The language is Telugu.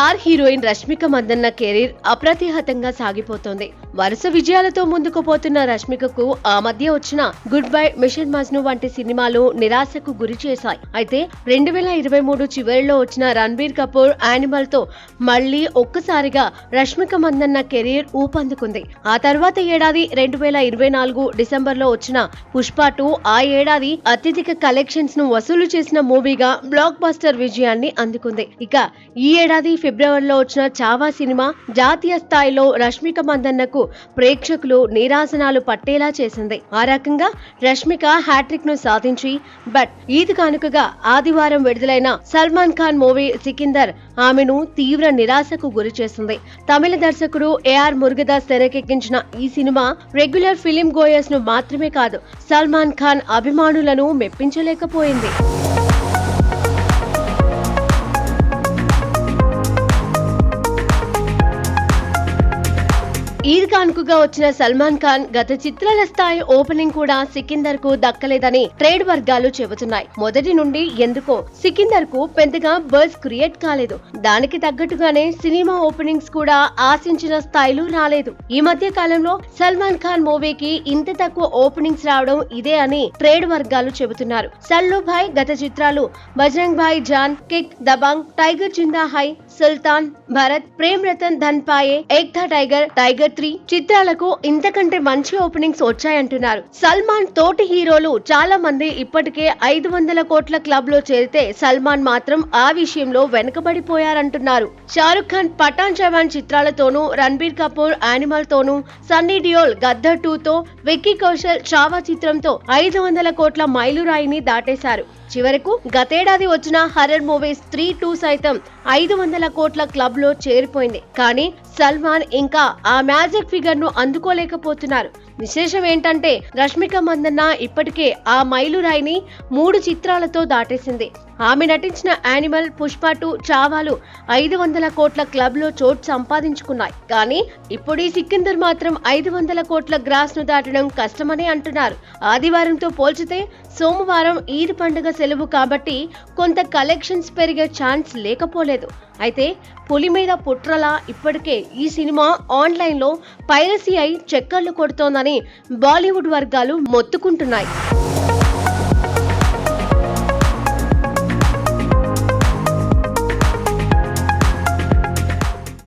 Star heroine Rashmika Mandanna career అప్రతిహతంగా సాగిపోతోంది. వరుస విజయాలతో ముందుకు పోతున్న రష్మికకు ఆ మధ్య వచ్చిన గుడ్ బై, మిషన్ మజ్ను వంటి సినిమాలు నిరాశకు గురి చేశాయి. అయితే 2023 చివరిలో వచ్చిన రణబీర్ కపూర్ యానిమల్ తో మళ్లీ ఒక్కసారిగా రష్మిక మందన్న కెరీర్ ఊపందుకుంది. ఆ తర్వాత ఏడాది 2024 డిసెంబర్లో వచ్చిన పుష్ప 2 ఆ ఏడాది అత్యధిక కలెక్షన్స్ ను వసూలు చేసిన మూవీగా బ్లాక్ బస్టర్ విజయాన్ని అందుకుంది. ఇక ఈ ఏడాది ఫిబ్రవరిలో వచ్చిన చావా సినిమా జాతీయ స్థాయిలో రష్మిక మందన్నకు ప్రేక్షకులు నీరాసనాలు పట్టేలా చేసింది. ఆ రకంగా రష్మిక హ్యాట్రిక్ ను సాధించి ఈద్ కానుకగా ఆదివారం విడుదలైన సల్మాన్ ఖాన్ మూవీ సికిందర్ ఆమెను తీవ్ర నిరాశకు గురి చేసింది. తమిళ దర్శకుడు ఏఆర్ మురుగదాస్ తెరకెక్కించిన ఈ సినిమా రెగ్యులర్ ఫిలిం గోయర్స్ ను మాత్రమే కాదు, సల్మాన్ ఖాన్ అభిమానులను మెప్పించలేకపోయింది. ఈద్ కానుకగా వచ్చిన సల్మాన్ ఖాన్ గత చిత్రాల స్థాయి ఓపెనింగ్ కూడా సికిందర్ కు దక్కలేదని ట్రేడ్ వర్గాలు చెబుతున్నాయి. మొదటి నుండి ఎందుకో సికిందర్ కు పెద్దగా బజ్ క్రియేట్ కాలేదు. దానికి తగ్గట్టుగానే సినిమా ఓపెనింగ్స్ కూడా ఆశించిన స్థాయిలో రాలేదు. ఈ మధ్య కాలంలో సల్మాన్ ఖాన్ మూవీకి ఇంత తక్కువ ఓపెనింగ్స్ రావడం ఇదే అని ట్రేడ్ వర్గాలు చెబుతున్నారు. సల్లు భాయ్ గత చిత్రాలు బజరంగ్ భాయ్ జాన్, కిక్, దబంగ్, టైగర్ జిందా హై, సుల్తాన్, భరత్, ప్రేమ్ రతన్ ధన్ పాయే, ఏక్ థా టైగర్, టైగర్ 3 చిత్రాలకు ఇంతకంటే మంచి ఓపెనింగ్స్ వచ్చాయంటున్నారు. సల్మాన్ తోటి హీరోలు చాలా మంది ఇప్పటికే 500 కోట్ల క్లబ్ లో చేరితే సల్మాన్ మాత్రం ఆ విషయంలో వెనుకబడిపోయారంటున్నారు. షారుఖ్ ఖాన్ పఠాన్ జవాన్ చిత్రాలతోనూ, రణబీర్ కపూర్ యానిమల్ తోనూ, సన్నీ డియోల్ గద్దర్ 2 తో, విక్కీ కౌశల్ చావా చిత్రంతో 500 కోట్ల మైలురాయిని దాటేశారు. చివరకు గతేడాది వచ్చిన హర్రర్ మూవీస్ 3, 2 సైతం 500 కోట్ల క్లబ్ లో చేరిపోయింది. కానీ సల్మాన్ ఇంకా ఆ మ్యాజిక్ ఫిగర్ ను అందుకోలేకపోతున్నారు. విశేషం ఏంటంటే రష్మిక మందన్న ఇప్పటికే ఆ మైలురాయిని 3 చిత్రాలతో దాటేసింది. ఆమె నటించిన యానిమల్, పుష్ప 2, చావాలు 500 కోట్ల క్లబ్ లో చోటు సంపాదించుకున్నాయి. కానీ ఇప్పుడు ఈ సికిందర్ మాత్రం 500 కోట్ల గ్రాస్ ను దాటడం కష్టమని అంటున్నారు. ఆదివారంతో పోల్చితే సోమవారం ఈద్ పండుగ సెలవు కాబట్టి కొంత కలెక్షన్స్ పెరిగే ఛాన్స్ లేకపోలేదు. అయితే పులి మీద పుట్రలా ఇప్పటికే ఈ సినిమా ఆన్లైన్ లో పైరసీ అయి చక్కర్లు కొడుతోందని బాలీవుడ్ వర్గాలు మొత్తుకుంటున్నాయి.